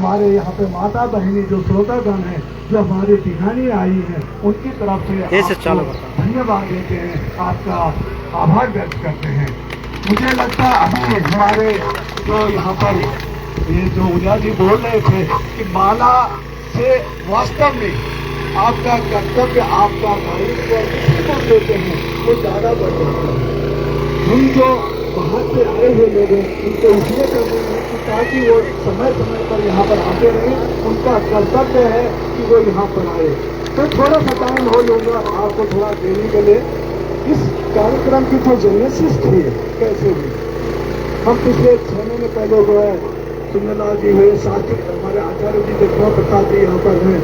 हमारे यहाँ पे माता बहनी जो श्रोतागण हैं, जो हमारी टिहानी आई हैं, उनकी तरफ से आपको धन्यवाद देते हैं, आपका आभार व्यक्त करते हैं। मुझे लगता है अभी हमारे जो यहाँ पर ये जो उजा जी बोल रहे थे कि माला से वास्तव में आपका कर्तव्य, आपका दायित्व किसी को देते हैं वो ज़्यादा बढ़ जाता है। हम जो बाहर से आए हुए लोग हैं उनको इसलिए कर रहे हैं कि ताकि वो समय समय पर यहाँ पर आते रहें, उनका कर्तव्य है कि वो यहाँ पर आए। तो थोड़ा सा टाइम हो लूँगा आपको थोड़ा देने के लिए। इस कार्यक्रम की जो जेनेसिस थी कैसे हुई, हम पिछले 6 महीने पहले जो है सुंदरलाल जी हुए, साथी हमारे आचार्य जी देखो प्रसाद जी यहाँ पर हैं,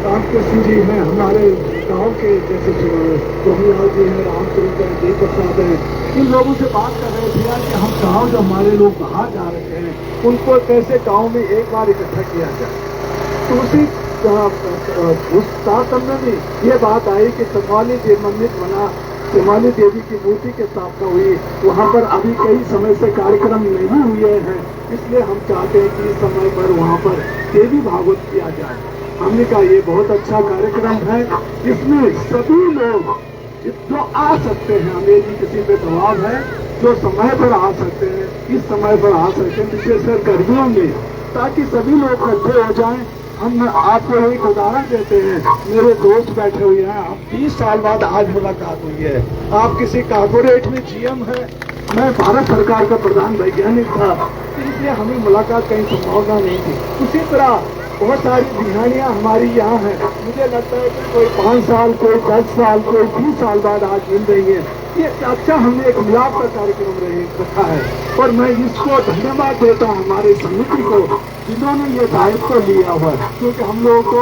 रामकृष्ण जी हैं हमारे गांव के, जैसे गोविंदलाल जी हैं, रामचंद्र हैं, देव प्रसाद हैं। इन लोगों से बात कर रहे थे कि हम गांव जो हमारे लोग बाहर जा रहे हैं उनको कैसे गांव में एक बार इकट्ठा किया जाए। तो उस तारतम्य में ये बात आई कि चमवाली देव मंदिर बना, चमवाली देवी की मूर्ति की स्थापना हुई। वहाँ पर अभी कई समय से कार्यक्रम नहीं हुए हैं, इसलिए हम चाहते हैं कि इस समय पर वहाँ पर देवी भागवत किया जाए। हमने कहा ये बहुत अच्छा कार्यक्रम है, इसमें सभी लोग जो आ सकते हैं, मेरी किसी पे दबाव है, जो समय पर आ सकते हैं इस समय पर आ सकते हैं, विशेषकर गर्मियों में, ताकि सभी लोग इकट्ठे हो जाएं। हम आपको एक उदाहरण देते हैं, मेरे दोस्त बैठे हुए हैं, आप 20 साल बाद आज मुलाकात हुई है, आप किसी कॉर्पोरेट में जीएम है, मैं भारत सरकार का प्रधान वैज्ञानिक था, इसलिए हमें मुलाकात कहीं संभावना नहीं थी। उसी तरह बहुत सारी बिहानियाँ हमारी यहाँ हैं, मुझे लगता है कि कोई 5 साल, कोई 10 साल, कोई 20 साल बाद आज मिल रही है। ये अच्छा हमने एक मिलाप का कार्यक्रम रखा है और मैं इसको धन्यवाद देता हूँ हमारे समिति को जिन्होंने ये दायित्व लिया हुआ है, क्योंकि हम लोगों को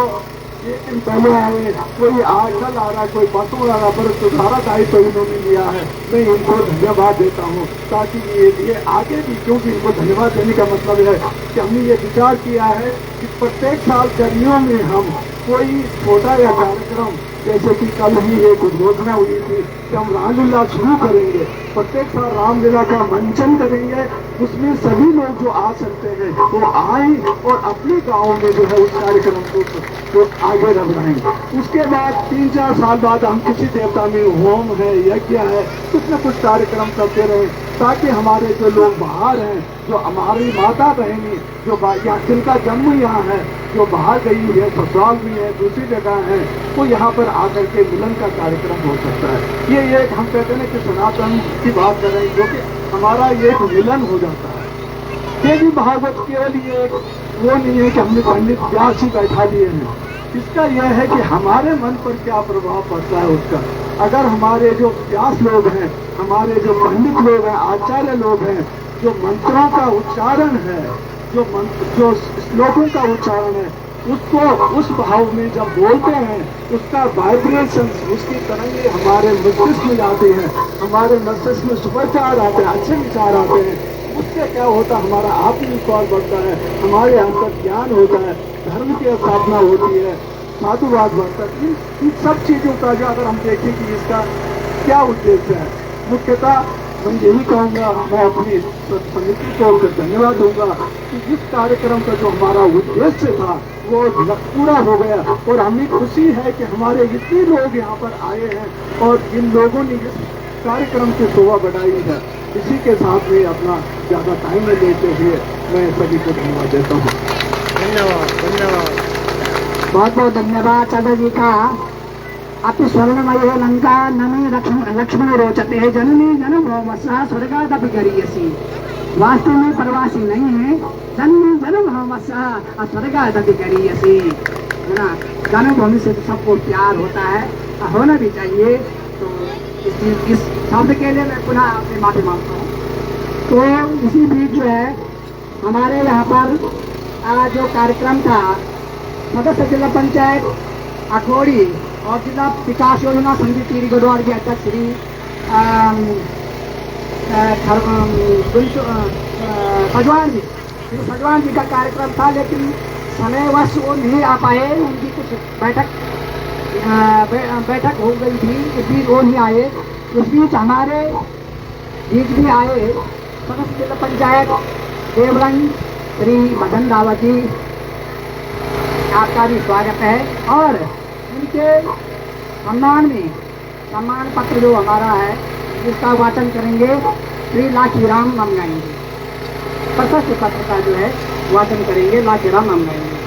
एक दिन पहले आए, कोई आजकल आ रहा, कोई परसों आ रहा, पर तो सारा दायित्व इन्होंने लिया है। मैं इनको धन्यवाद देता हूँ, ताकि ये आगे भी, क्योंकि इनको धन्यवाद देने का मतलब है कि हमने ये विचार किया है कि प्रत्येक साल गर्मियों में हम कोई छोटा या कार्यक्रम, जैसे कि कल ही एक घोषणा हुई थी कि हम रामलीला शुरू करेंगे, प्रत्येक साल रामलीला का मंचन करेंगे, उसमें सभी लोग जो आ सकते हैं वो आए और अपने गाँव में जो है उस कार्यक्रम को आगे बढ़ाएंगे। उसके बाद 3-4 साल बाद हम किसी देवता में होम है, यज्ञ है, कुछ न कुछ कार्यक्रम करते रहे, ताकि हमारे जो लोग बाहर हैं, जो हमारी माता बहनी जो यहाँ जिनका जन्म यहाँ है, जो बाहर गई है, ससुराल भी है, दूसरी जगह है, वो यहाँ पर आकर के मिलन का कार्यक्रम हो सकता है। ये एक हम कहते हैं कि सनातन की बात कर रहे हैं, जो कि हमारा ये मिलन हो जाता है। ये भी भागवत केवल ये वो नहीं है कि हमने पंडित व्यास ही बैठा दिए हैं, इसका यह है कि हमारे मन पर क्या प्रभाव पड़ता है उसका। अगर हमारे जो व्यास लोग हैं, हमारे जो पंडित लोग हैं, आचार्य लोग हैं, जो मंत्रों का उच्चारण है, जो श्लोकों का उच्चारण है, उसको उस भाव में जब बोलते हैं, उसका वाइब्रेशन, उसकी तरंगे हमारे मस्तिष्क में जाती हैं, हमारे मस्तिष्क में सुविचार आते हैं, अच्छे विचार आते हैं, उससे क्या होता है, हमारा आत्मविश्वास बढ़ता है, हमारे अंतर ज्ञान होता है, धर्म की स्थापना होती है, साधुवाद बढ़ता है। इन सब चीज़ों का जो अगर हम देखें कि इसका क्या उद्देश्य है, मुख्यतः मैं यही कहूँगा, मैं अपनी समिति को धन्यवाद दूंगा कि इस कार्यक्रम का जो हमारा उद्देश्य था वो पूरा हो गया और हमें खुशी है कि हमारे इतने लोग यहाँ पर आए हैं और इन लोगों ने इस कार्यक्रम की शोभा बढ़ाई है। इसी के साथ में अपना ज़्यादा टाइम में लेते हुए मैं सभी को धन्यवाद देता हूँ। धन्यवाद। बहुत बहुत धन्यवाद चाचा जी का। अति स्वर्णमय लंका नमे लक्ष्मण रोचते जननी जन्म भौमस्सा स्वर्गादपि गरीयसी। वास्तव में प्रवासी नहीं है, जननी जन्म भौमस्सा स्वर्गादपि गरीयसी, है ना। जन्मभूमि से तो सबको प्यार होता है, होना भी चाहिए। तो इस शब्द के लिए मैं पुनः आपसे माफी मांगता हूँ। तो इसी बीच जो है हमारे यहाँ पर जो कार्यक्रम था, सदस्य जिला पंचायत अखोड़ी और जिला विकास योजना समिति गढ़वाल के अध्यक्ष श्री सजवान जी का कार्यक्रम था, लेकिन समयवश वो नहीं आ पाए, उनकी कुछ बैठक हो गई थी, इस बीच वो नहीं आए। इस बीच हमारे बीच भी आए सदस्य जिला पंचायत देवरंग श्री मदन रावत जी, आपका भी स्वागत है। और इनके सम्मान में सम्मान पत्र जो हमारा है जिसका वाचन करेंगे श्री लाखीराम मंगाएंगे। प्रशस्ति पत्र का जो है वाचन करेंगे लाखीराम मंगाएंगे।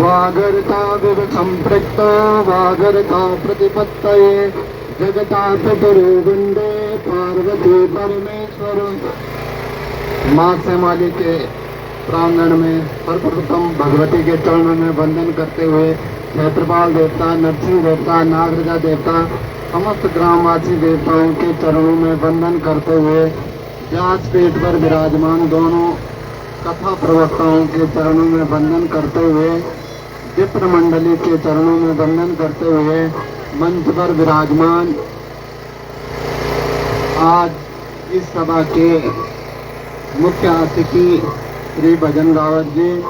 वागर्ता विव संपृक्तो वागर्ता प्रतिपत्तये जगता पितरो वंदे पार्वती परमेश्वर। माँ श्यामाली के प्रांगण में सर्वप्रथम भगवती के चरणों में वंदन करते हुए क्षेत्रपाल देवता, नरसिंह देवता, नागराजा देवता, समस्त ग्रामवासी देवताओं के चरणों में वंदन करते हुए व्यासपीठ पर विराजमान दोनों कथा प्रवक्ताओं के चरणों में वंदन करते हुए विप्र मंडली के चरणों में वंदन करते हुए मंच पर विराजमान आज इस सभा के मुख्य अतिथि श्री भजन रावत जी,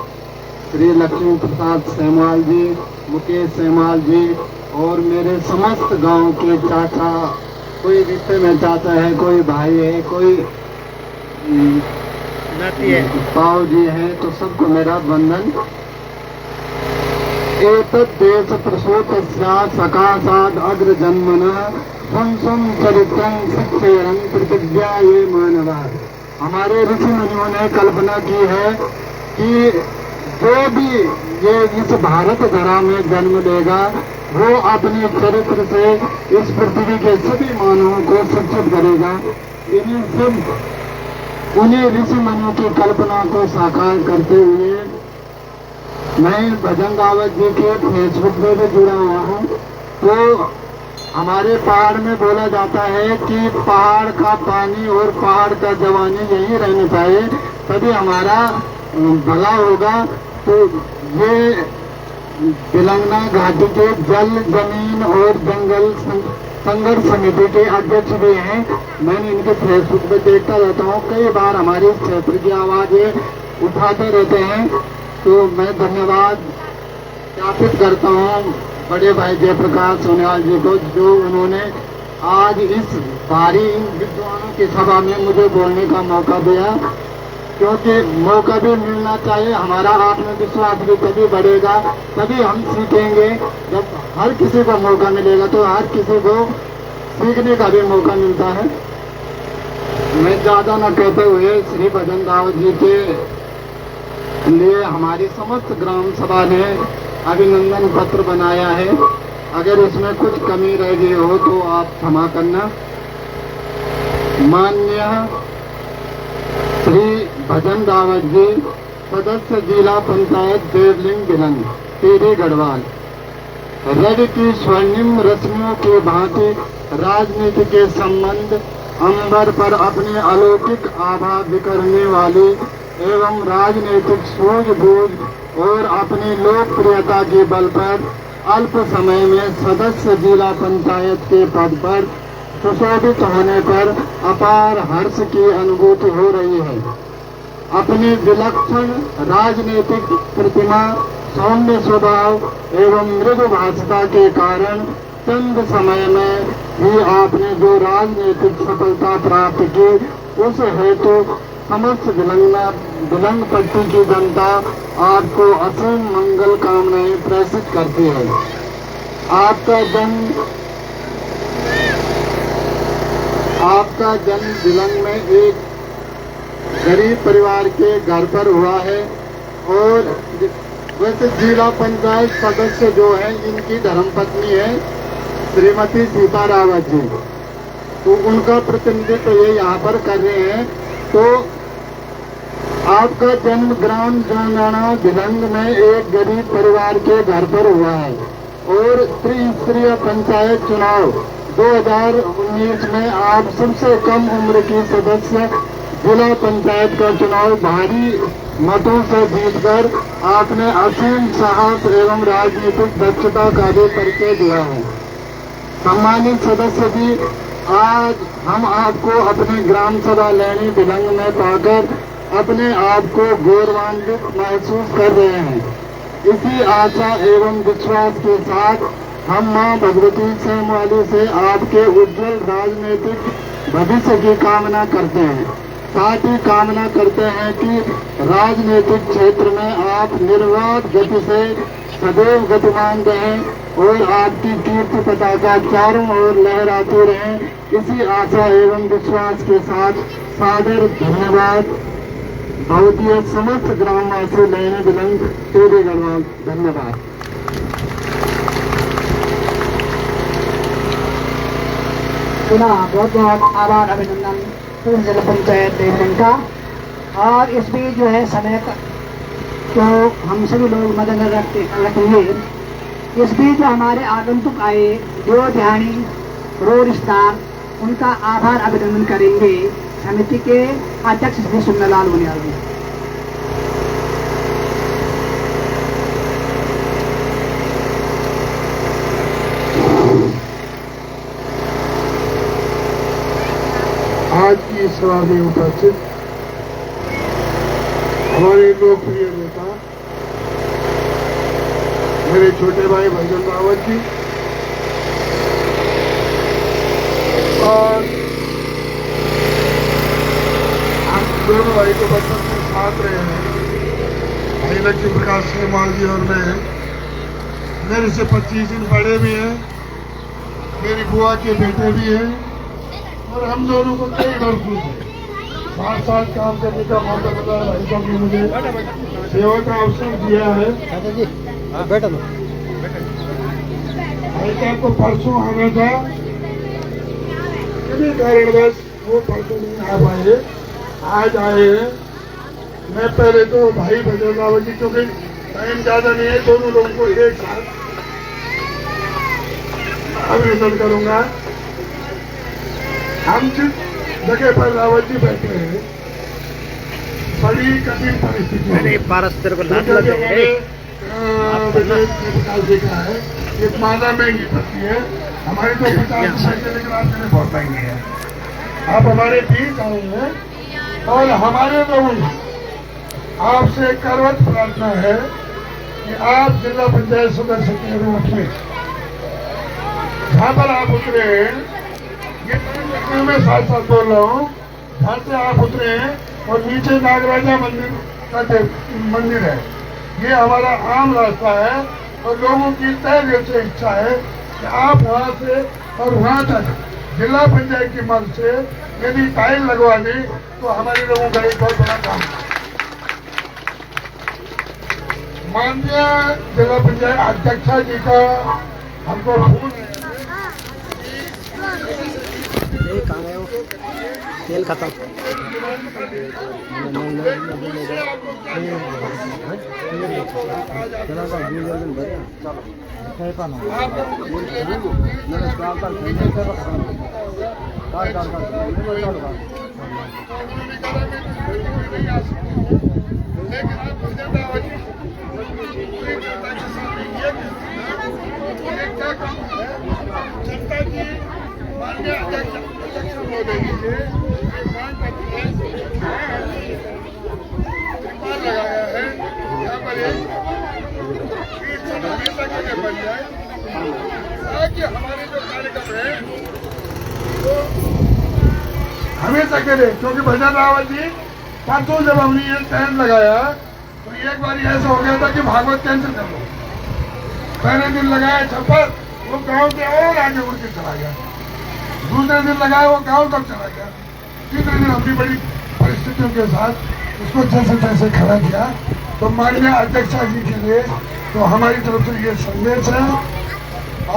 श्री लक्ष्मी प्रसाद सेमाल जी, मुकेश सेमाल जी और मेरे समस्त गांव के चाचा, कोई रिश्ते में चाचा है, कोई भाई है, कोई पाव जी है, तो सबको मेरा वंदन। एतत् देश प्रसूतस्या सकाशाद अग्र जन्मना स्वं चरित्रं शिक्षेरं प्रतिज्ञा ये मानवा। हमारे ऋषि मुनियों ने कल्पना की है कि जो भी ये इस भारत धरा में जन्म लेगा वो अपने चरित्र से इस पृथ्वी के सभी मानवों को शिक्षित करेगा। उन्हीं ऋषि मुनियों की कल्पना को साकार करते हुए मैं भजन रावत जी के फेसबुक में भी जुड़ा हुआ हूँ। तो हमारे पहाड़ में बोला जाता है कि पहाड़ का पानी और पहाड़ का जवानी यही रहनी चाहिए, तभी हमारा भला होगा। तो ये तेलंगाना घाटी के जल, जमीन और जंगल संघर्ष समिति के अध्यक्ष भी हैं। मैंने इनके फेसबुक पे देखता रहता हूँ, कई बार हमारे इस क्षेत्र की आवाज़ें उठाते रहते हैं। तो मैं धन्यवाद ज्ञापित करता हूँ बड़े भाई जयप्रकाश सोनियाल जी को, जो उन्होंने आज इस भारी विद्वानों की सभा में मुझे बोलने का मौका दिया, क्योंकि मौका भी मिलना चाहिए। हमारा आत्मविश्वास भी तभी बढ़ेगा, तभी हम सीखेंगे। जब हर किसी को मौका मिलेगा तो हर किसी को सीखने का भी मौका मिलता है। मैं ज़्यादा न कहते हुए श्री भजन रावत जी के लिए हमारी समस्त ग्राम सभा ने अभिनंदन पत्र बनाया है। अगर इसमें कुछ कमी रह गई हो तो आप क्षमा करना। माननीय श्री भजन रावत जी, सदस्य जिला पंचायत देवलिंग बिलंग, टीरी गढ़वाल। रवि की स्वर्णिम रश्मियों के भांति राजनीति के संबंध अंबर पर अपनी अलौकिक आभा बिखरने वाली एवं राजनीतिक सूझबूझ और अपनी लोकप्रियता के बल पर अल्प समय में सदस्य जिला पंचायत के पद पर सुशोभित होने पर अपार हर्ष की अनुभूति हो रही है। अपनी विलक्षण राजनीतिक प्रतिमा, सौम्य स्वभाव एवं मृदु भाषा के कारण चंद समय में ही आपने जो राजनीतिक सफलता प्राप्त की, उस हेतु समस्त विलंग पट्टी की जनता आपको असीम मंगल कामनाएं प्रेषित करती है। आपका जन्म विलंग में एक गरीब परिवार के घर पर हुआ है और वैसे जिला पंचायत सदस्य जो है इनकी धर्मपत्नी है श्रीमती सीता रावत जी, तो उनका प्रतिनिधित्व ये यहाँ पर कर रहे हैं। तो आपका जन्म ग्राम तेलंगाना भिलंग में एक गरीब परिवार के घर पर हुआ है और त्रिस्तरीय पंचायत चुनाव 2019 में आप सबसे कम उम्र की सदस्य जिला पंचायत का चुनाव भारी मतों से जीतकर आपने असीम साहस एवं राजनीतिक दक्षता का भी परिचय दिया है। सम्मानित सदस्य जी, आज हम आपको अपनी ग्राम सभा लैनी भिलंग में पाकर अपने आप को गौरवान्वित महसूस कर रहे हैं। इसी आशा एवं विश्वास के साथ हम मां भगवती सेमवाली से आपके उज्जवल राजनीतिक भविष्य की कामना करते हैं। साथ ही कामना करते हैं कि राजनीतिक क्षेत्र में आप निर्बाध गति से सदैव गतिमान रहें और आपकी कीर्ति पताका चारों ओर लहराती रहे। इसी आशा एवं विश्वास के साथ सादर धन्यवाद। भवतीय समस्त ग्रामवासी लेने बिलंग तेरे गढ़वाल। धन्यवाद। पुनः बहुत बहुत आभार अभिनंदन पूर्ण जिला पंचायत देवबंद का। और इस बीच जो है समय तो हम सभी लोग मद्देनजर रखेंगे। इस बीच जो हमारे आगंतुक आए जो ध्यानी रोड स्टार, उनका आभार अभिनंदन करेंगे समिति के अध्यक्ष श्री सुंदरलाल बुनियाल जी। आज की सभा में उपस्थित हमारे लोकप्रिय नेता मेरे छोटे भाई भजन रावत जी और हम दोनों भाई को बचपन से साथ रहे हैं। भाई लक्ष्मी प्रकाश सेमवाल जी और मैं मेरे से 25 दिन बड़े भी हैं, मेरी बुआ के बेटे भी हैं और हम दोनों को कई वर्षों से 7 साल काम करने का मौका मिला है। भाई साहब ने मुझे सेवा का अवसर दिया है। बैठो भाई साहब को परसों आना था, किसी कारणवश वो परसों नहीं आ पाए, आज आए हैं। मैं पहले तो भाई भजन रावत जी, क्योंकि टाइम ज्यादा नहीं है, दोनों लोगों को एक साथ अभिनंदन करूंगा। हम जिस जगह पर रावत जी बैठे हैं बड़ी कठिन परिस्थिति है। पारस तेरे को लात लग गई है। देखा है ये मादा महंगी पड़ती है, हमारी तो 50 पैसे लेकिन आपके लिए बहुत महंगी है। आप हमारे बीच आए हैं और हमारे लोगों को आपसे करवत प्रार्थना है कि आप जिला पंचायत सदस्य के रूप में जहाँ पर आप उतरे हैं, ये मैं साथ साथ बोल रहा हूँ, जहाँ से आप उतरे हैं और नीचे नागराजा मंदिर का मंदिर है, ये हमारा आम रास्ता है और लोगों की तय दिल से इच्छा है कि आप वहाँ से और वहाँ तक जिला पंचायत की मदद से यदि टाइल लगवा दें तो हमारे लोगों का एक बहुत बड़ा काम है। माननीय जिला पंचायत अध्यक्षा जी का हमको फोन कहाँ गए वो? तेल खत्म। माननीय अध्यक्ष महोदय जी से लगाया है, यहाँ पर हमेशा के लिए बन जाए ताकि हमारे जो कार्यक्रम है वो हमेशा के लिए, क्योंकि भजन रावत जी परसों जब हमने ये टेंट लगाया तो एक बार ऐसा हो गया था कि भागवत कैंसिल कर लो। पहले दिन लगाया छप्पर, वो गांव के और आगे उड़ के चला गया। दूसरे दिन लगाया वो गांव तक चला गया। तीसरे दिन अपनी बड़ी परिस्थितियों के साथ उसको जैसे तैसे खड़ा किया। तो माननीय अध्यक्षा जी के लिए तो हमारी तरफ से ये संदेश है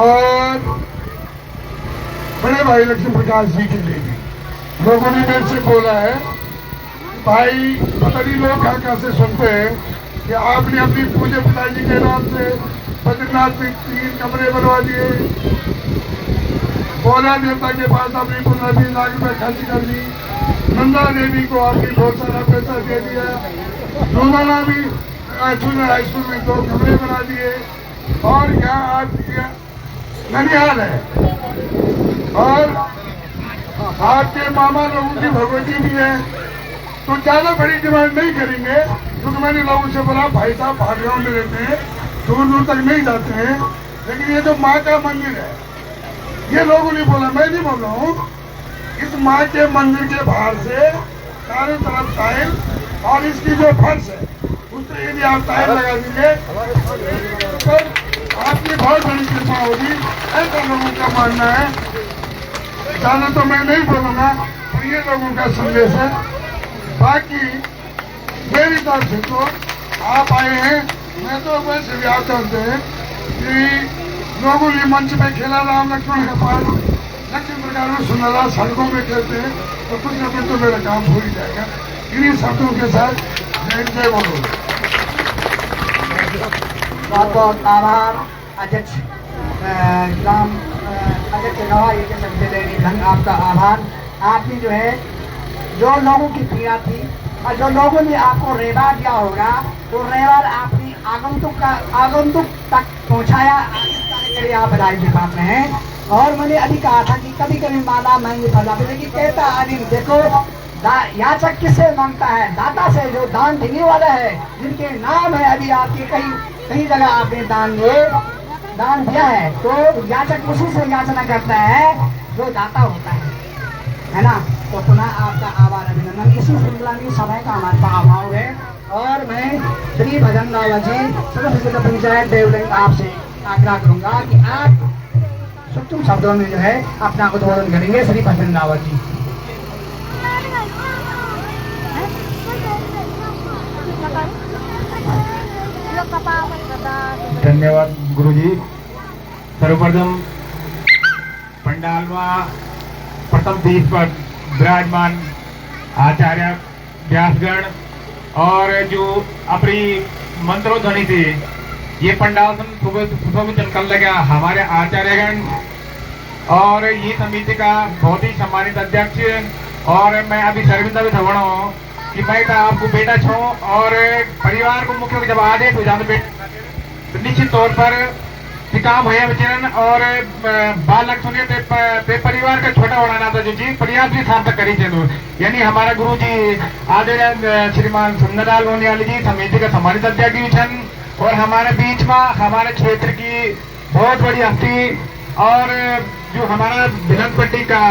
और बड़े भाई लक्ष्मी प्रकाश जी के लिए भी लोगों ने मेरे से बोला है, भाई पता नहीं लोग कहाँ से सुनते हैं कि आपने अपनी पूज्य पिताजी के नाम से बद्रीनाथ में 3 कमरे बनवा दिए, बोला देवता के पास अपनी 15-20 लाख रुपए खर्च कर दी, नंदा देवी को आपने बहुत सारा पैसा दे दिया, रोजाना भी जूनियर हाई स्कूल में 2 कमरे बना दिए और यहाँ आपके ननिहाल है और आपके मामा लोगों की भगवती भी है। तो ज्यादा बड़ी डिमांड नहीं करेंगे, क्योंकि मैंने लोगों से बोला भाई साहब भाग गाँव में रहते हैं, दूर दूर तक नहीं जाते हैं, लेकिन ये जो माँ का मंदिर है, ये लोगों ने बोला, मैं नहीं बोल रहा हूँ, इस माँ के मंदिर के बाहर से चारों तरफ टाइल और इसकी जो फर्श है उस पर यदि आप टाइल लगा दीजिए तो आपकी बहुत बड़ी कृपा होगी, ऐसा लोगों का मानना है। ज्यादा तो मैं नहीं बोलूंगा, पर ये लोगों का संदेश है। बाकी मेरी तरफ से तो आप आए हैं, मैं तो वैसे भी आप जानते हैं कि लोगों ने मंच में खेला राम लक्ष्मण का पाल, लक्ष्मी प्रकार में सुनहरा सड़कों में खेलते हैं, तो कुछ न कुछ तो मेरा काम हो ही जाएगा। इन्हीं शब्दों के साथ जय बोलो। बहुत बहुत आभार अध्यक्ष ग्राम अध्यक्ष नवाई के संजय धन, आपका आभार। आपने जो है जो लोगों की पीड़ा थी और जो लोगों ने आपको रेवा दिया होगा, तो रेवा आपने आगंतुक तक पहुंचाया, इसके लिए आप बधाई के पात्र हैं। और मैंने अभी कहा था कि कभी कभी माला महंगी फला, लेकिन कहता आदमी देखो याचक किससे मांगता है? दाता से, जो दान देने वाला है, जिनके नाम है। अभी आपके कई जगह आपने दान दिया है, तो याचक उसी से याचना करता है जो दाता होता है ना। तो पुनः आपका आभार, अभिनंदन। इसी श्रृंखला में समय का हमारे पास अभाव है और मैं श्री भजन रावत जी सदस्य जिला पंचायत देवलिंग आपसे आग्रह करूंगा कि आप सूक्ष्म शब्दों में जो है अपना उद्बोधन करेंगे। श्री भजन रावत जी। धन्यवाद गुरुजी। सर्वप्रथम पंडाल में प्रथम पीठ पर विराजमान आचार्य व्यासगण और जो अपनी मंत्रोध्वनि से ये पंडाल सुबह चमकने लगा, हमारे आचार्यगण और ये समिति का बहुत ही सम्मानित अध्यक्ष। और मैं अभी शर्मिंदा भी थवड़ा हूँ कि मैं तो आपको बेटा छो और परिवार को मुख्य जब आदेश हो जाते तो निश्चित तौर पर काम भैया बचन और बालक सुने ते परिवार का छोटा उड़ाना था, जो जी प्रयास भी सार्थक करी थे। यानी हमारा गुरु जी आदरणीय श्रीमान सुंदरलाल मोनियाल जी समिति का सम्मानित अध्यक्ष और हमारे बीच में हमारे क्षेत्र की बहुत बड़ी हस्ती और जो हमारा भिलनपट्टी का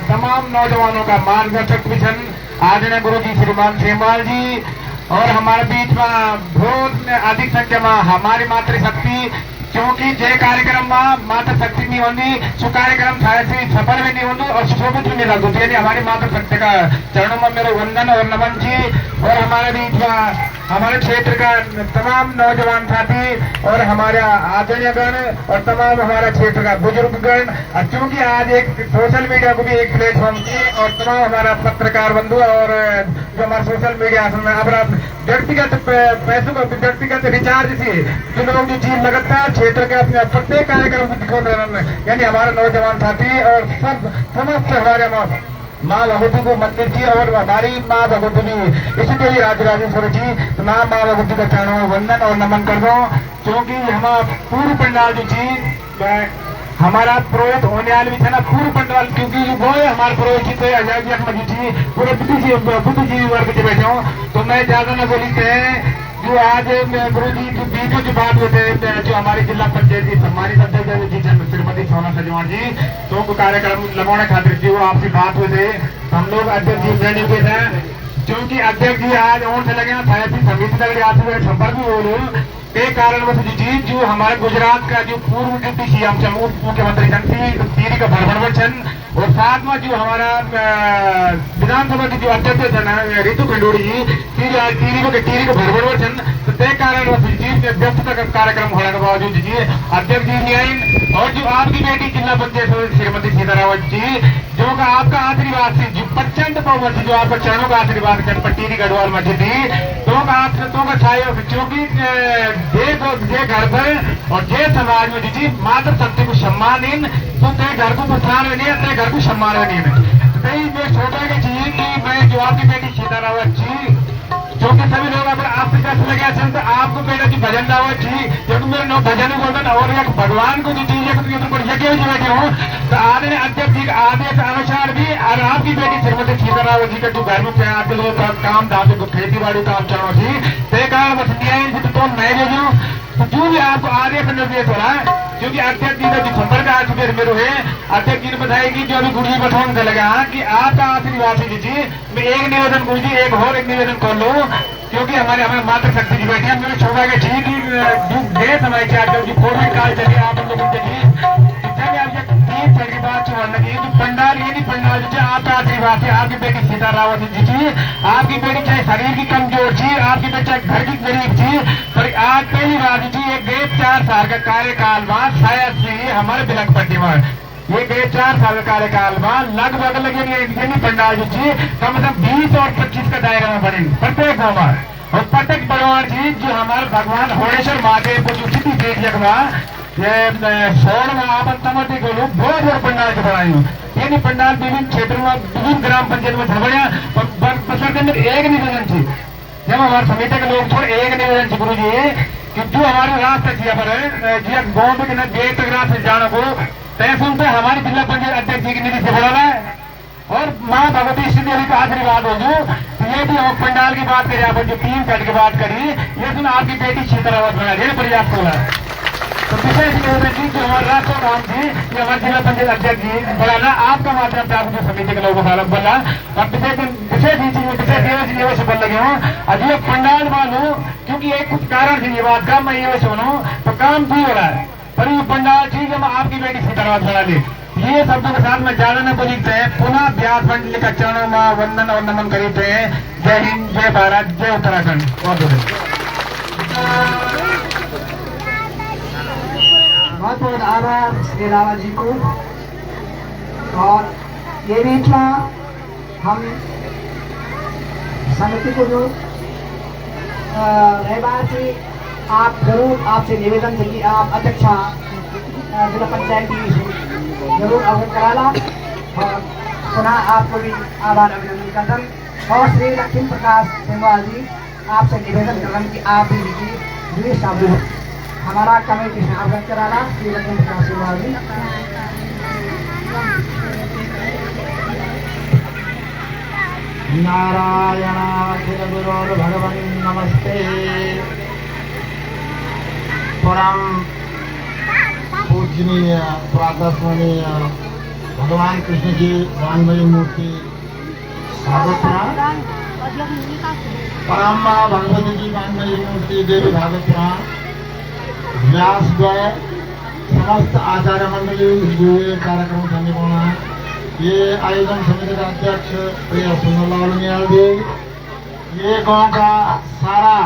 तमाम नौजवानों का मार्गदर्शक भी छन आदरणीय गुरु जी श्रीमान खेमाल जी। और हमारे बीच में बहुत अधिक संख्या में हमारी मातृशक्ति, क्योंकि जय कार्यक्रम में मातृशक्ति नहीं होती, सो कार्यक्रम सफल भी नहीं होती और सुशोभित भी नहीं लगती। यानी हमारी मातृशक्ति का चरणों में मेरा वंदन और नमन जी। और हमारे बीच में हमारे क्षेत्र का तमाम नौजवान साथी और हमारे आदरणीयगण और तमाम हमारा क्षेत्र का बुजुर्गगण, क्योंकि आज एक सोशल मीडिया को भी एक प्लेटफॉर्म की और तमाम हमारा पत्रकार बंधु और जो हमारा सोशल मीडिया अपना व्यक्तिगत पैसों का व्यक्तिगत रिचार्ज से जो लोग जो चीज लगातार क्षेत्र के अपने प्रत्येक कार्यक्रम को दिखा रहे हैं, यानी हमारे नौजवान साथी और समस्त हमारे माँ भगवती को मंदिर की और हमारी माँ भगवती भी इसी के राजराजेश्वर जी, तो माँ भगवती का चरणों में वंदन और नमन कर दो। क्योंकि हमारा पूर्व पंडाल जो चीज हमारा पुरोहित होने वाले भी था ना, पूर्व पंडाल, क्योंकि वो हमारे पुरोहित जी थे अजय जी पूरे बुद्धिजीवी वर्ग से बैठे हूँ, तो मैं ज्यादा न बोली थे। जो आज गुरु जी जो बीजों जो बात होते हैं, जो हमारी जिला पंचायत की सम्मानित अध्यक्ष जी श्रीमती सोना सजवान जी, तो उनको कार्यक्रम लगाने खातिर जी वो आपसे बात हुए थे, हम लोग अध्यक्ष जी रहने के थे, क्योंकि अध्यक्ष जी आज और से लगे शायद समिति तक आपसे संपर्क भी हो रहे एक कारण बस जी जो हमारे गुजरात का जो पूर्व डिप्टी सीएम मुख्यमंत्री टीरी का भरभर छन और साथ में जो हमारा विधानसभा की जो अध्यक्ष है रितु खंडोड़ी जी टीरी को भरभर छन, तो तय कारण बस जी व्यस्तता का कार्यक्रम होने के बावजूद जी अध्यक्ष जी नहीं और जो आपकी बेटी जिला पंचायत श्रीमती सीतारावत जी जो का आपका आशीर्वाद से जो प्रचंड बहुमत जो आपका चरणों का आशीर्वाद टीरी गढ़वाल मस्जिद थी तो का छाया, क्योंकि जे घर पर और जे समाज में जी मातृ शक्ति को सम्मान इन तो ते घर को प्रस्थान में नहीं, ते घर को सम्मान में नहीं। मैं छोटा के चाहिए कि मैं जो आपकी बेटी सीतारावत जी जो कि सभी लोग अगर आपसे कष्ट लगे तो आपको बेटा जी भजन रावत जी क्योंकि मेरे नौ भजन बोलते और एक भगवान को जो चीजें बैठे हूँ तो आदरणीय अध्यक्ष जी के आदेश अनुसार भी और आपकी बेटी श्रीमती सीतारावत जी का जो घर में आपके लोग काम धाम खेती बाड़ी काम चलो जी ते कारण बस तो नए भेजू तो जो भी आपको आदेश निर्देश हो रहा है, क्योंकि अध्यक्ष जी का जो संपर्क आ चुके मेरे हुए, अध्यक्ष जी ने बताया कि जो अभी गुरु जी बठान से लगा कि आपका आशीर्वाद दीजिए। मैं एक निवेदन गुरु जी एक निवेदन कर लूँ, क्योंकि हमारे माता शक्ति जी बैठे हैं, मेरे छोटा के ठीक देश हमारे चार जो कोविड काल चलिए आप हम लोग चलिए तीन साल के बाद चुन लगी तो पंडाल ये नहीं पंडाल जो आपका आशीर्वाद है। आपकी बेटी सीता रावत जी, आपकी बेटी चाहे शरीर की कमजोर थी, आपकी बेटी चाहे घर की गरीब थी, पर आज पहली बार जी एक गए 4 साल का कार्यकाल बाद शायद से हमारे बिलक पट्टी में ये गए 4 साल का कार्यकाल बाद लगभग लगे पंडाल जो जी कम से कम 20 और 25 का दायरा में बने प्रत्येक गाँव में। और प्रत्येक परिवार जी जो हमारे भगवान होड़ेश्वर महादेव को जो स्थिति देख जगवा ये सोड़ में आप तमती को लोग बहुत बड़ा पंडाल के बनाई हूँ। ये नहीं पंडाल विभिन्न क्षेत्रों में विभिन्न ग्राम पंचायत में बढ़िया बसर के अंदर एक निवेदन थी जब हमारे समिति के लोग थोड़े एक निवेदन थी गुरु जी कि जो हमारे रास्ता जिया पर है जिया गाँव में गेट तक रास्ते जाने को तय सुनते हमारी जिला पंचायत अध्यक्ष जी की निधि से बढ़ा है और माँ भगवती श्री देवी का आशीर्वाद हो जो तो ये भी हम पंडाल की बात करें आप जो 3 साल की बात करी ये सुन आपकी बेटी सीतारावत बना ढेर पर्याप्त हो रहा है। तो विशेष निवेदन जी जो हमारे राष्ट्रीय काम थी ये हमारे जिला पंचायत अध्यक्ष जी बढ़ाना आपका माध्यम से आपको समिति के लोगों को बोला और विशेष निवेश बोल लगे हूँ अभी पंडाल वालों क्योंकि एक कुछ कारण थी ये बात का मैं ये सुनूँ तो काम भी हो रहा है पर ये पंडाल ठीक है आपकी बेटी सीतारावत बना ली ये शब्दों के साथ में ज्यादा न बोलते हैं पुनः व्यास मंडली का चरणों में वंदन और नमन करते हैं। जय हिंद, जय भारत, जय उत्तराखंड। बहुत बहुत आभार श्री रावत जी को। और ये बीच में हम समिति को जो रहवासी आप जरूर आपसे निवेदन है कि आप अध्यक्षा जिला पंचायत की जरूर अवगत कराला और पुनः आपको भी आभार अभिनंदन करता और श्री लक्ष्मी प्रकाश सिंहवाल जी आपसे निवेदन कर रहे हैं कि आप भी लिखिए शब्द हमारा कमेटी से अवगत कराला श्री लक्ष्मी प्रकाश सिंहवाल जी। नारायणाखिल गुरोर् भगवन् नमस्ते। परम पूजनीय प्रातस्मरणीय भगवान कृष्ण की वांगमयी मूर्ति भागवत परम भगवती की वांगमयी मूर्ति देवी भागवत व्यास द्वय समस्त आचार्य मंडली ये कार्यक्रम करने वाला ये आयोजन समिति का अध्यक्ष प्रिय सुंदरलाल नियाल जी, ये गांव का सारा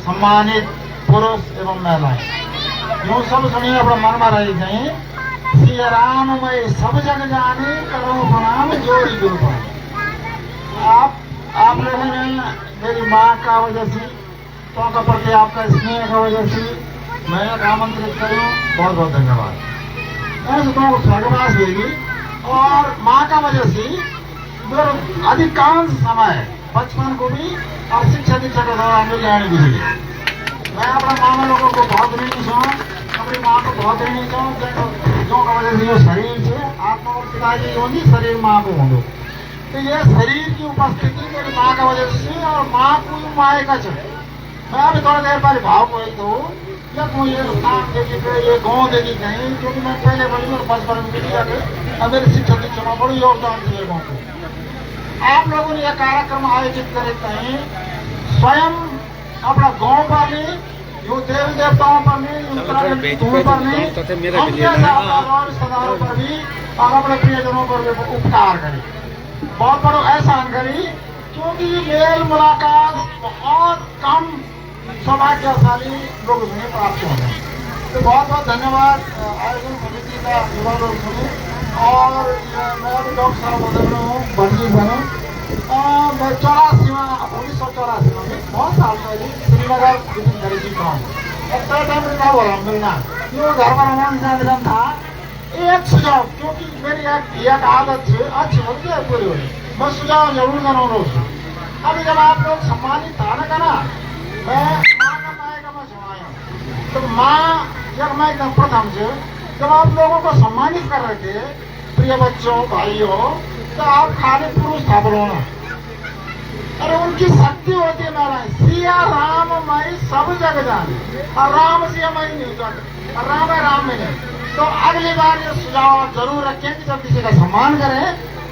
सम्मानित पुरुष एवं महिलाएं यूँ सब सुनिए अपना मन में रही गई श्री राम में सब जग जाने करो प्रणाम जोड़ी गुरु आप लोगों ने मेरी माँ का वजह से तो का प्रति आपका स्नेह का वजह से मैं आमंत्रित करूँ बहुत बहुत धन्यवाद। ऐसे तो स्वर्गवास देगी और माँ का वजह से जो अधिकांश समय बचपन को भी और शिक्षा दीक्षा के दौरान मिल जाने के लिए मैं अपना मामा लोगों को बहुत ऋणी हूँ, अपनी माँ को बहुत ऋणी हूँ जो का वजह से जो शरीर से आत्मा और पिताजी होंगी शरीर माँ को होंगे तो ये शरीर की उपस्थिति मेरी माँ का वजह से और माँ को माए का चले मैं अभी थोड़ी देर पहले भाव को एक हूँ या कोई ये स्थान देखी गई ये गाँव देखी गई क्योंकि मैं पहले बड़ी और बचपन में मिली जाके अब मेरी शिक्षा दीक्षा में बड़ी योगदान दिए गाँव को। आप लोगों ने यह कार्यक्रम आयोजित करे कहीं स्वयं अपना गांव पर नहीं यो देवी देवताओं पर नहीं पर नहीं और रिश्तेदारों पर भी और अपने प्रियजनों पर भी उपकार करें बहुत बड़ा एहसान करी क्योंकि मेल मुलाकात बहुत कम सौभाग्यशाली लोग नहीं प्राप्त होते तो बहुत बहुत धन्यवाद आयोजन समिति का युवा लोग सुने और मैं भी डॉक्टर साहब बोल रहा हूँ बंदी बनूँ मैं 1984 में बहुत साल पहले श्रीनगर गरीबी गाँव टाइम क्या बोला मिलना क्यों घर पर निधन था एक सुझाव क्योंकि मेरी एक आदत थी अच्छी होती है पूरी होती मैं सुझाव जरूर देना रोज अभी जब आप लोग सम्मानित था ना करा मैं माँ का पाएगा मैं सुनाया तो माँ जब मैं एकदम प्रथम से जब आप लोगों को सम्मानित कर रहे थे प्रिय बच्चों भाइयों तो आप खाली पुरुष था बोलो ना अरे उनकी शक्ति होती है महाराज, सिया राम मई सब जग जाने, और राम सिया मई नहीं जाने, और राम है राम में नहीं। तो अगली बार ये सुझाव जरूर रखें कि जब किसी का सम्मान करें,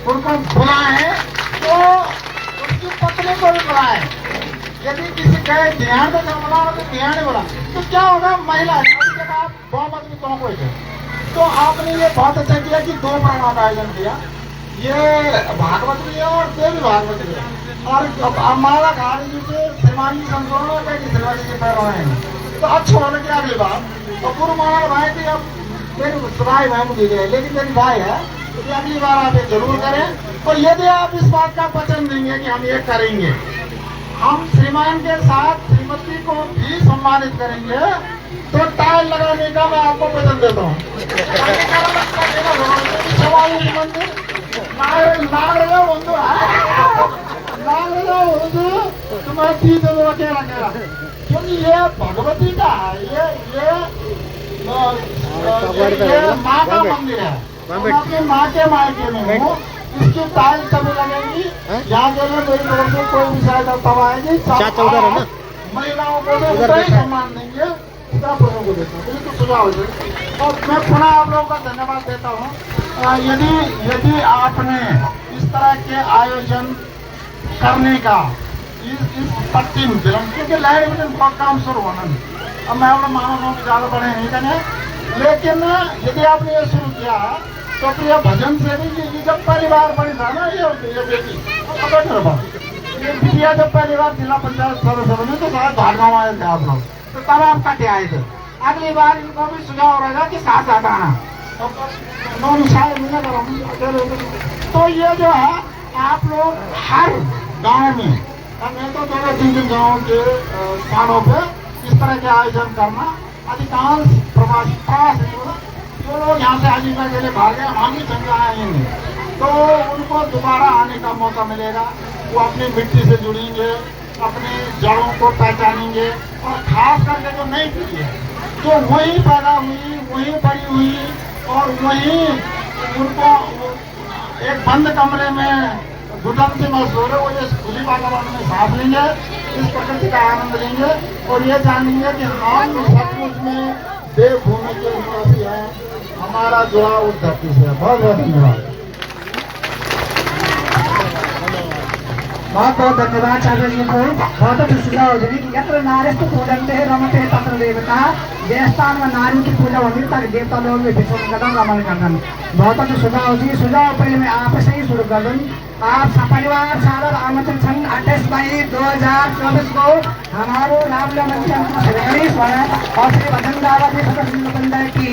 उनको बुलाएं तो उनकी पत्नी को भी बुलाएं। यदि किसी कहे ध्यान तो बुलाओ तो ध्यान ही बुला, तो क्या होगा, महिला जब आप बहुमत में तो कोई थे, तो आपने ये बहुत अच्छा किया कि 2 प्रोग्राम का आयोजन किया, ये भागवत भी है और देवी भागवत भी है, और हमारा घाटी जी से श्रीमान जी संतोष श्रीमान जी पैर रहे हैं, तो अच्छा होने की अगली बार। और गुरु महाराज भाई की अब मेरी सुनाई भाई दी गई, लेकिन मेरी भाई है, तो अगली बार आप ये जरूर करें। और यदि आप इस बात का वचन देंगे कि हम ये करेंगे, हम श्रीमान के साथ श्रीमती को भी सम्मानित करेंगे, तो टाइल लगाने का मैं आपको वचन देता हूँ। तुम्हारे तीन अकेला, क्योंकि ये भगवती का है, ये माँ का मंदिर है, मैं अपनी माँ के मायके में हूँ, इसकी टाइल तभी लगेगी यहाँ के लिए मेरी तरफ से कोई भी शायद तब आएगी, महिलाओं को भी सम्मान देंगे, पुरुषों को देता हूँ, तो सुझाव है। और मैं पुनः आप लोगों का धन्यवाद देता हूँ। यदि आपने इस तरह के आयोजन करने का इस पट्टी में क्योंकि लाइट में काम शुरू होना नहीं, अब मैं अपना मानव की ज़्यादा बड़े नहीं करने, लेकिन यदि आपने ये शुरू किया तो प्रिय भजन से भी जब पहली बार बनी था ना, ये बेटी ये बिटिया जब पहली बार जिला पंचायत सदस्य बने तो सारा झाड़गांव आए थे आप लोग, तो तब आप कटे आए थे। अगली बार इनको भी सुझाव रहेगा कि साथ साथ आना, तो ये जो है आप लोग हर गांव में, मैं तो 2-3 गाँव के स्थानों पे इस तरह के आयोजन करना, अधिकांश प्रवासी जो लोग यहाँ से आजीविका के लिए भागे, हम ही चंगा आएंगे तो उनको दोबारा आने का मौका मिलेगा, वो अपनी मिट्टी से जुड़ेंगे, अपनी जड़ों को पहचानेंगे, और खास करके जो नई पीढ़ी है जो वहीं पैदा हुई, वहीं बड़ी हुई, और वहीं उनको एक बंद कमरे में घुटन से महसूस है, वो ये खुली वातावरण में सांस लेंगे, इस प्रकृति का आनंद लेंगे, और ये जानेंगे कि हम सचमुच में देवभूमि के निवासी हैं, हमारा जुड़ाव उस धरती से है। बहुत बहुत धन्यवाद। बहुत बहुत धन्यवाद चाचा जी को, बहुत अच्छी सुझाव दी कि यत्र नारेस्तु पूजन्ते रमते तत्र देवता, जिस स्थान में नारी की पूजा होगी तक देवता लोग भी विश्व कदम रमन करन। बहुत अच्छी सुझाव दी। सुझाव पहले मैं आप से ही शुरू कर दूँ। आप सपरिवार सादर आमंत्रण 28 मई 2024 को हमारे रामला मंच और श्री भजन दादाजी सदस्य की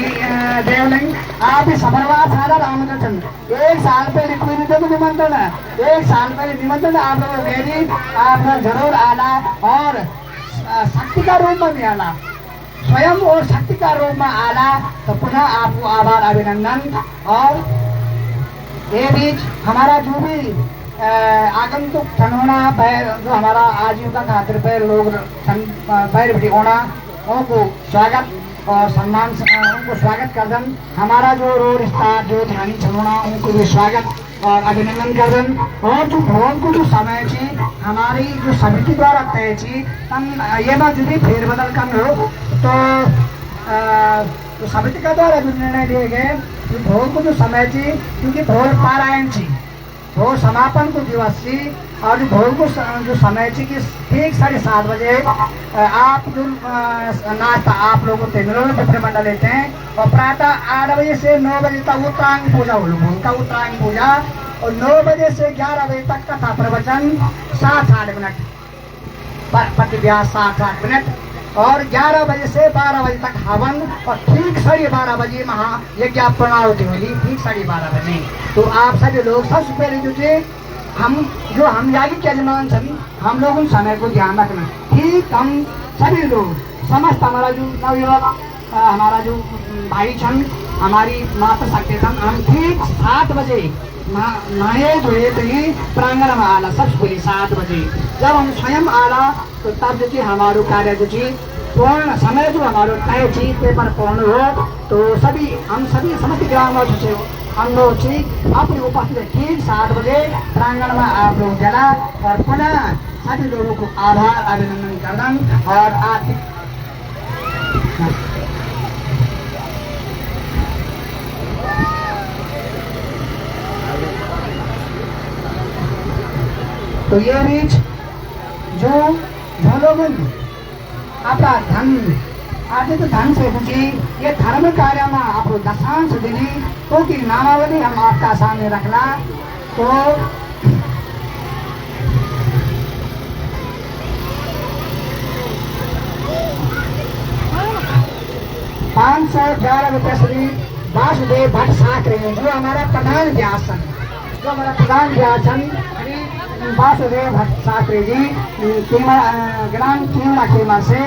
देवलिंग, आप भी सपरिवार सादर आमंत्रण, 1 साल पहले कोई निमंत्रण है, 1 साल पहले निमंत्रण आप लोगों के आप जरूर आना, और शक्ति का रूप में भी आना, स्वयं और शक्ति का रूप में आना, तो पुनः आपको आभार अभिनंदन। और ये बीच हमारा जो भी आगंतुक ठनोना जो हमारा आजीविका खातिर पे लोग पैर बिटी होना, उनको स्वागत और सम्मान उनको स्वागत कर दन। हमारा जो रोड स्टार जो ध्यानी छनोना उनको भी स्वागत और अभिनंदन कर दन। और जो भवन को जो समय थी हमारी जो समिति द्वारा तय थी तन ये बात यदि फेरबदल कर हो तो समिति का द्वारा जो निर्णय लिए गए भोग को जो समय थी, क्योंकि भोग पारायण थी, भोग समापन को दिवस थी, और भोग को जो समय थी कि ठीक 7:30 बजे आप जो नाश्ता आप लोगों को मंडल लेते हैं, और प्रातः 8 बजे से 9 बजे तक उत्तरांग पूजा हो भोग का उत्तरांग पूजा, और 9 बजे से 11 बजे तक कथा प्रवचन 7-8 मिनट प्रतिव्यास 7-8 मिनट, और 11 बजे से 12 बजे तक हवन, और ठीक 12:30 बजे महायज्ञ पूर्णाहुति होगी, ठीक 12:30 बजे। तो आप सभी लोग सबसे पहले जुटे, हम यागी के यजमान सभी हम लोग उन समय को ध्यान रखना। ठीक हम सभी लोग समस्त हमारा जो नवयुवक हमारा जो भाई छन हमारी माता शक्ति छन, हम ठीक 7 बजे नहाए धोए थे प्रांगण में आला, सबसे पहले 7 बजे जब हम स्वयं आला, तो तब जो हमारो कार्य जो पूर्ण समय जो हमारो तय छी ते पर पूर्ण हो तो हम सभी समस्त ग्रामवासी से हम लोग ठीक अपनी उपस्थित ठीक 7 बजे प्रांगण में आप लोग जला और पुनः सभी लोगों को आभार अभिनंदन करना और आर्थिक तो ये बीच जो लोग अपना धन आर्थिक धन से पूछी ये धर्म कार्य में आप दशांश दिली तो की नामावली हम आपका सामने रखना तो 511 रुपये श्री वासुदेव भट्ट साकरे जो हमारा प्रधान व्यासन श्री वासुदेव भट्ट साकरे जी ग्राम कीमड़ा खेमा से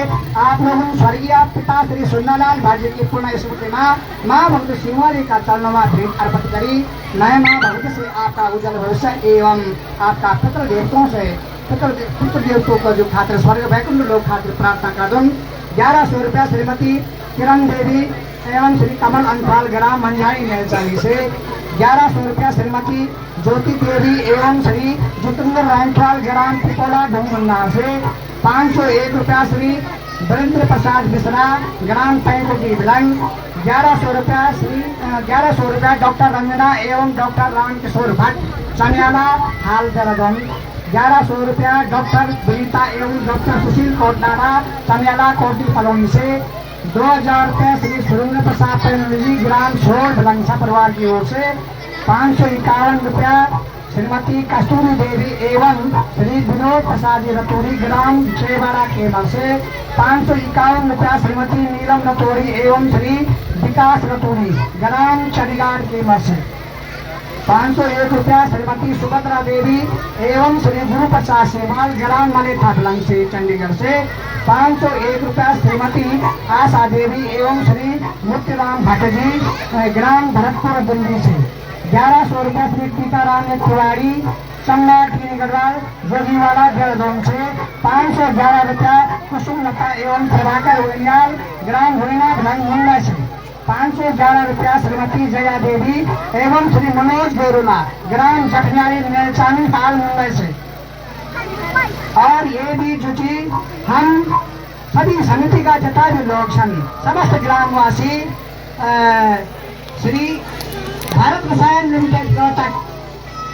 आप लोगों स्वर्गीय पिता श्री सुंदरलाल भाटी की पुण्य स्मृति में माँ भक्त सिंहवाली का चरणों भेंट अर्पित करी नए माँ भक्त से आपका उज्जवल भविष्य एवं आपका पितृ देवताओं से पितृ देवताओं को जो खातिर स्वर्ग वैकुंठ लोक खातिर प्रार्थना कर दूं 1100 रुपया श्रीमती किरण देवी एवं श्री कमल अंपाल ग्राम मंझाई नेलचाली से 1100 रुपया श्रीमती ज्योति देवी एवं श्री जितेंद्र रायपाल ग्राम पिपौला ढूंढा से 501 रुपया श्री वीरेंद्र प्रसाद मिश्रा ग्राम पैंकोटी बिलंग 1100 रुपया डॉक्टर रंजना एवं डॉक्टर रामकिशोर भट्ट चनियाला हाल देहरादून 1100 रुपया डॉक्टर विनीता एवं डॉक्टर सुशील कोटनाडा चनियाला कोटी कॉलोनी से 2000 रुपये श्री सुरेंद्र प्रसाद जी ग्राम छोड़ भलंसा परिवार की ओर से 551 रुपया श्रीमती कस्तूरी देवी एवं श्री विनोद प्रसाद रतौरी ग्राम छेवाड़ा केमल से 551 रुपया श्रीमती नीलम रतौरी एवं श्री विकास रतौरी ग्राम चंडीगढ़ केमल से 501 रुपया श्रीमती सुभद्रा देवी एवं श्री गुरु प्रसाद सेवाल ग्राम मलेथा भलंग से चंडीगढ़ से 501 रुपया श्रीमती आशा देवी एवं श्री मुक्तिराम भट्ट जी ग्राम भरतपुर दिल्ली से 1100 रुपया श्री टीकाराम तिवारी सम्राट गढ़वाल जोगीवाड़ा देहरादून से 511 रुपया कुसुम लता एवं प्रभाकर उड़ियाल ग्राम हुरिना भलंग मुंबई से 511 रुपया श्रीमती जया देवी एवं श्री मनोज देरुला ग्राम जखनियारी नेलचानी हाल मुंबई से और ये भी जुटी हम सभी समिति का जता भी लोग समस्त ग्रामवासी श्री भारत रसायन लिमिटेड तक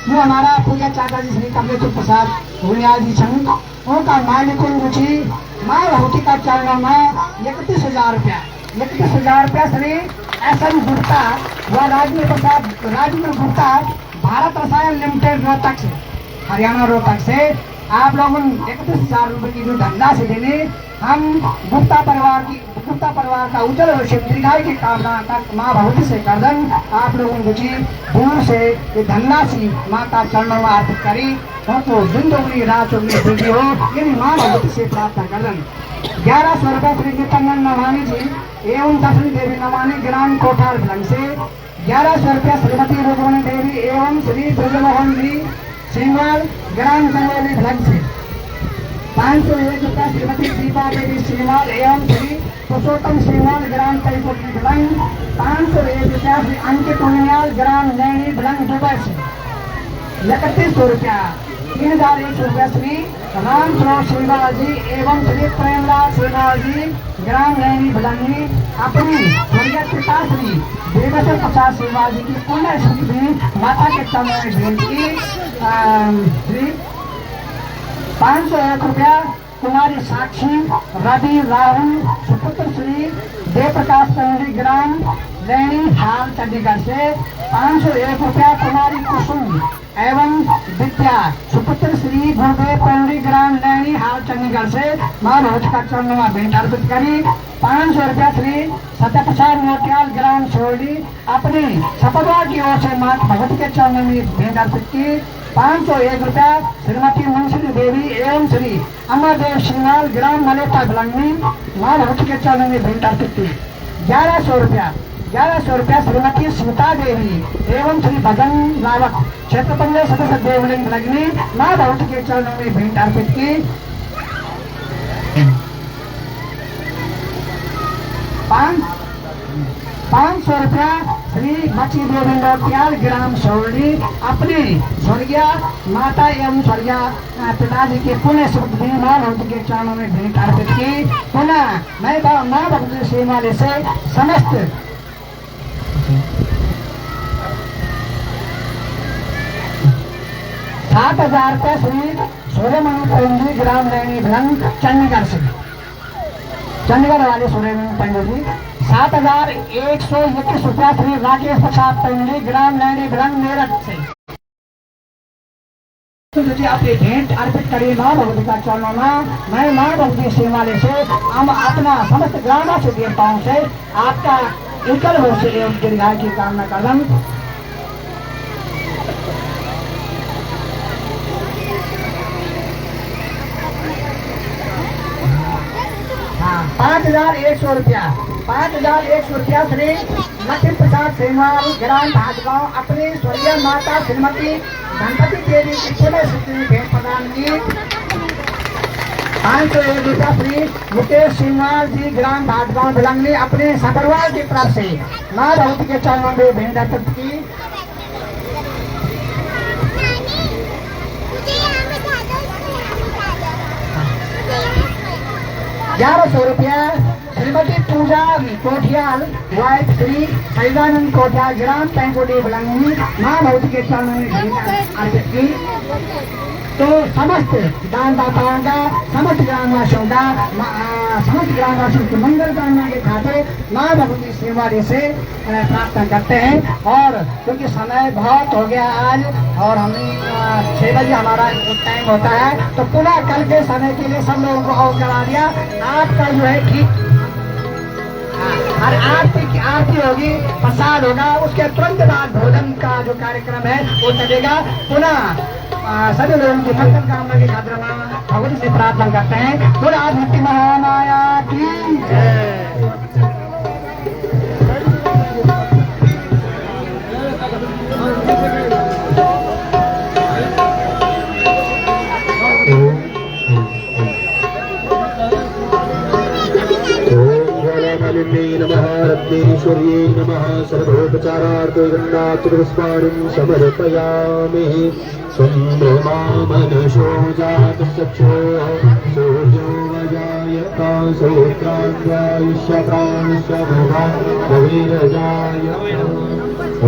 जो हमारा पूजा चाचा जी श्री कमलेश्वर प्रसाद भूनियाल जी छन उनका मालिक रुचि माँ भगवती का चरणों में 31,000 रुपया श्री एस.एन. गुप्ता व राजेंद्र गुप्ता भारत रसायन लिमिटेड रोहतक से हरियाणा रोहतक से आप लोगों 31,000 रुपये की जो धनराशि देने हम गुप्ता परिवार का उज्जवल भविष्य दीर्घायु की कामना तक माँ भगवती से करदन आप लोगों को जी दूर से ये धनराशि माँ का चरणों में अर्पित करी तो दिन दोगुनी रात चौगुनी वृद्धि हो यदि माँ भगवती से प्रार्थना करदन 1100 रुपये श्री जितन नवानी जी एवं दर्शनी देवी नवानी ग्राम कोठार भलंग से 1100 रुपया श्रीमती रुद्रमणि देवी एवं श्री ब्रजमोहन जी सिंगवाल ग्राम चंदेली भलंग से 501 रुपया श्रीमती दीपा देवी सिंगवाल एवं श्री पुरुषोत्तम सिंगवाल ग्राम कईकोटी भलंग 501 रुपया श्री अंकित उनियाल ग्राम नैनी भलंग दुबई से 3100 रुपया 3,100 रुपया श्री राम प्रभु श्रीवाल जी एवं श्री प्रेमलाल श्रीवाल जी ग्राम नैनी भलंगी अपनी स्वर्गीय पिता श्री देवेश्वर प्रसाद श्रीवाल जी की पुण्य स्मृति माता के चरणों में भेंट की श्री 501 रुपया कुमारी साक्षी रवि राहुल सुपुत्र श्री देव प्रकाश पंडी ग्राम नैनी हाल चंडीगढ़ से 501 रुपया कुमारी कुसुम एवं विद्या सुपुत्र श्री गुरुदेव पंडी ग्राम नैनी हाल चंडीगढ़ से माँ भगवती का चरणों में भेंट अर्पित करी 500 रुपया श्री सत्यप्रसाद मोटियाल ग्राम सोडी अपनी सपदवा की ओर से माँ भगवती के चरणों में भेंट अर्पित की 501 रुपया श्रीमती मुंशी देवी एवं श्री अमरदेव सिंगाल ग्राम मलेथा भलंगी माँ भगवती के चरणों में भेंट अर्पित की 1100 रुपया श्रीमती सीता देवी एवं श्री भजन रावत क्षेत्र पंचायत सदस्य देवलिंग लगनी माँ भगवती के चरणों में भेंट अर्पित की 500 रुपया श्री बची गोविंद प्याल ग्राम सौरणी अपने स्वर्गीय माता एवं स्वर्गीय पिताजी के पुण्य स्मृति के चरणों में भेंट अर्पित की। पुनः मैं माँ भक्ति सेवालय से समस्त 7,000 रुपये श्री सूर्यमणि पंडित ग्राम रैनी भ्रंग चंडीगढ़ से, चंडीगढ़ वाले सूर्यमणि पंडित जी 7,121 रुपया श्री राकेश प्रसाद पंडित ग्राम रैनी भ्रंग मेरठ से। तो यदि आप ये भेंट अर्पित करिए माँ भगवती का चरणों में, मैं माँ भगवती सेवालय से हम अपना समस्त ग्राम से देवताओं से आपका एकल हो से एवं दीर्घायु की कामना करता हूँ। हाँ, 5,100 रुपया 5,100 रुपया श्री लक्ष्मी प्रसाद सेनवाल ग्राम भाजगांव अपनी स्वर्गीय माता श्रीमती गणपति देवी की पुण्य स्मृति में भेंट प्रदान की। 501 रुपया श्री मुकेश सिंहवाल जी ग्राम भाजगांव भिलंगनी अपने सपरिवार की तरफ से माँ भगवती के चरणों में भेंट अर्पित की। 1100 रुपया श्रीमती पूजा कोठियाल वाइफ श्री सैदानंद कोठियाल ग्राम पैंकोटी भिलंगनी माँ भगवती के चरणों में भेंट अर्पित की। तो समस्त दानदाताओं का, समस्त ग्रामवासियों का, समस्त ग्रामवासियों की मंगल कामना के खातिर माँ भगवती सेवालय से प्रार्थना करते हैं। और क्योंकि समय बहुत हो गया आज और हमें 6 बजे हमारा टाइम होता है, तो पुनः कल के समय के लिए सब लोगों को अवगत करा दिया। आपका जो है ठीक और आरती होगी, प्रसाद होगा, उसके तुरंत बाद भोजन का जो कार्यक्रम है वो चलेगा। पुनः सभी लोगों की मंगल कामना के खातिर भगवती से प्रार्थना करते हैं। बोले आदित्य महामाया की जय। नमः रत्नेश्वर्यै नमः सर्वोपचारार्थे गन्धात्पुष्पाणिं समर्पयामि। चन्द्रमामनशो जातं चक्षुः सूर्यो वजायता सूत्राण्वायुष्य प्राणस्य भवान् कविरजायता। ॐ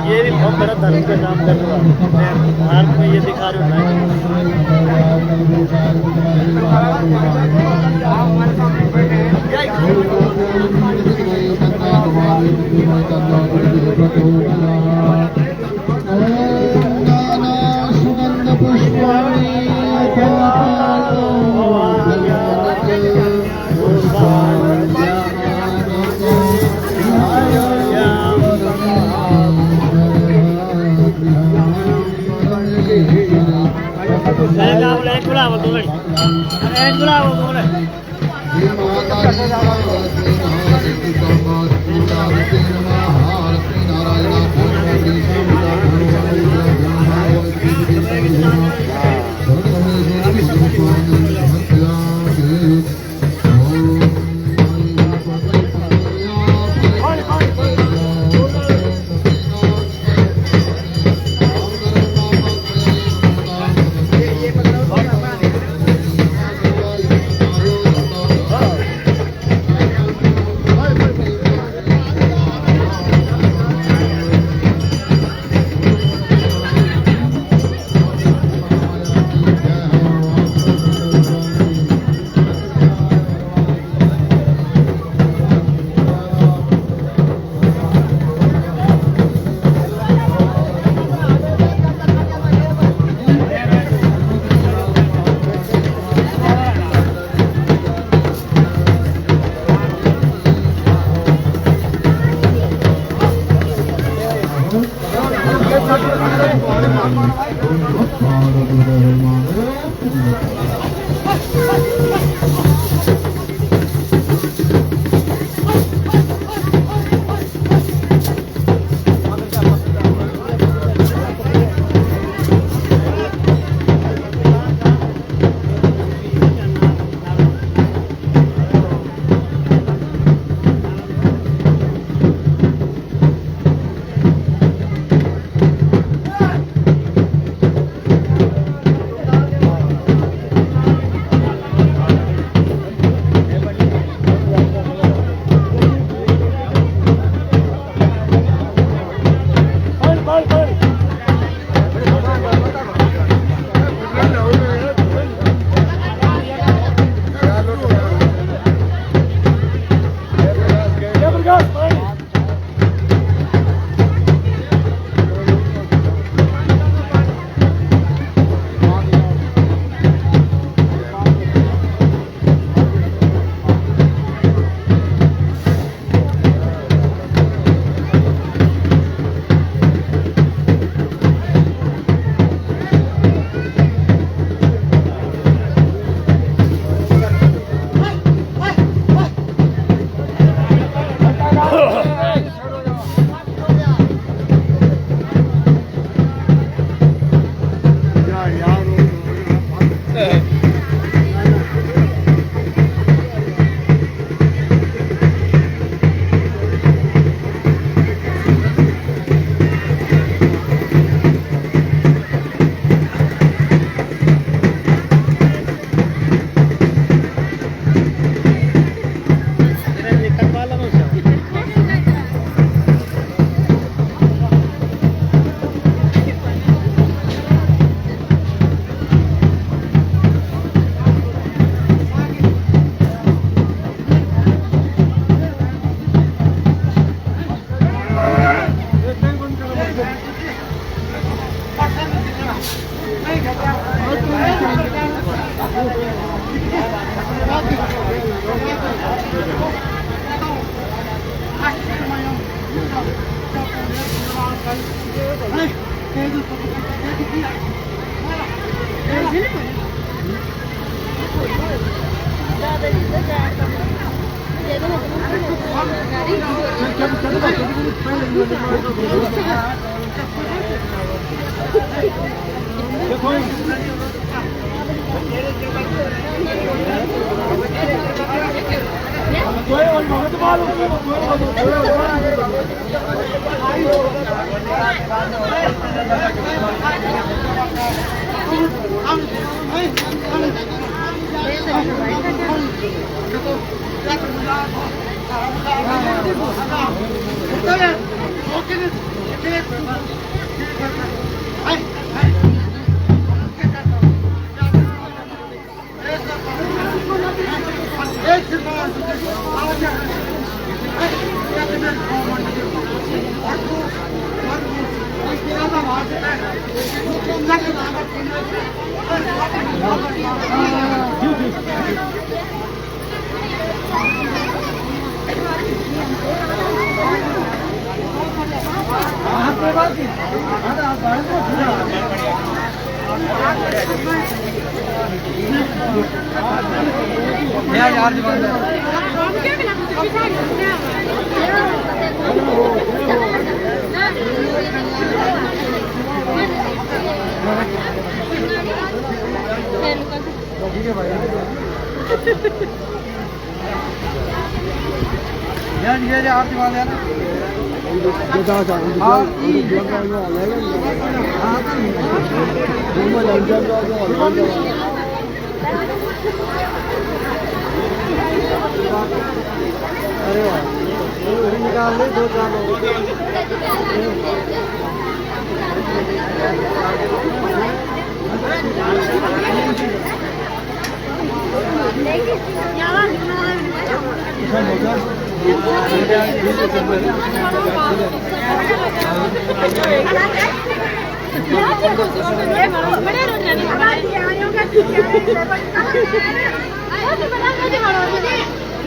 ये भी बहुत बड़ा धर्म का काम कर रहा है। भारत में ये दिखा रहे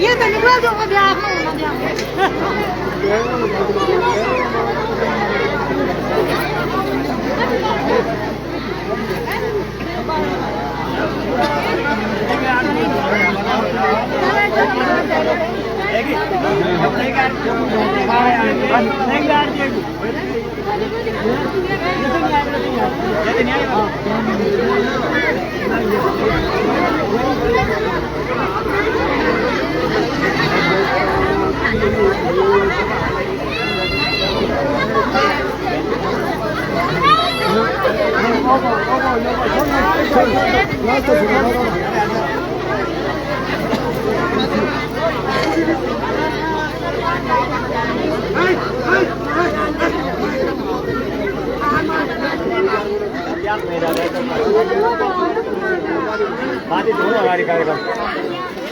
ये तो निकला जो ब्याह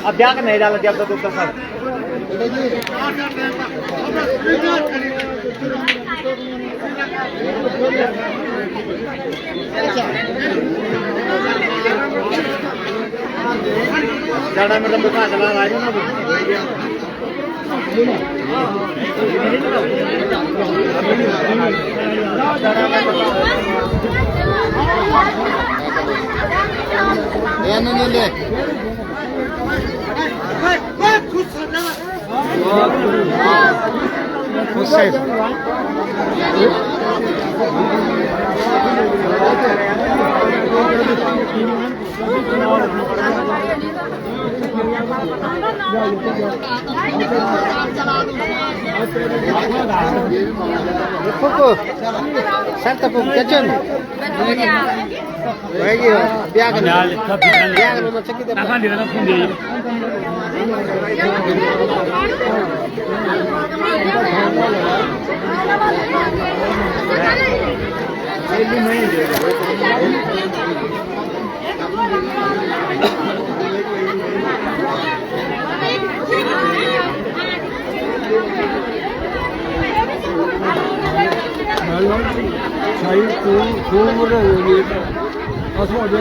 अब ब्याह का नहीं डाला जब तक उसका सब ज़्यादा मतलब दुकान चला रहा है ना ले Ada.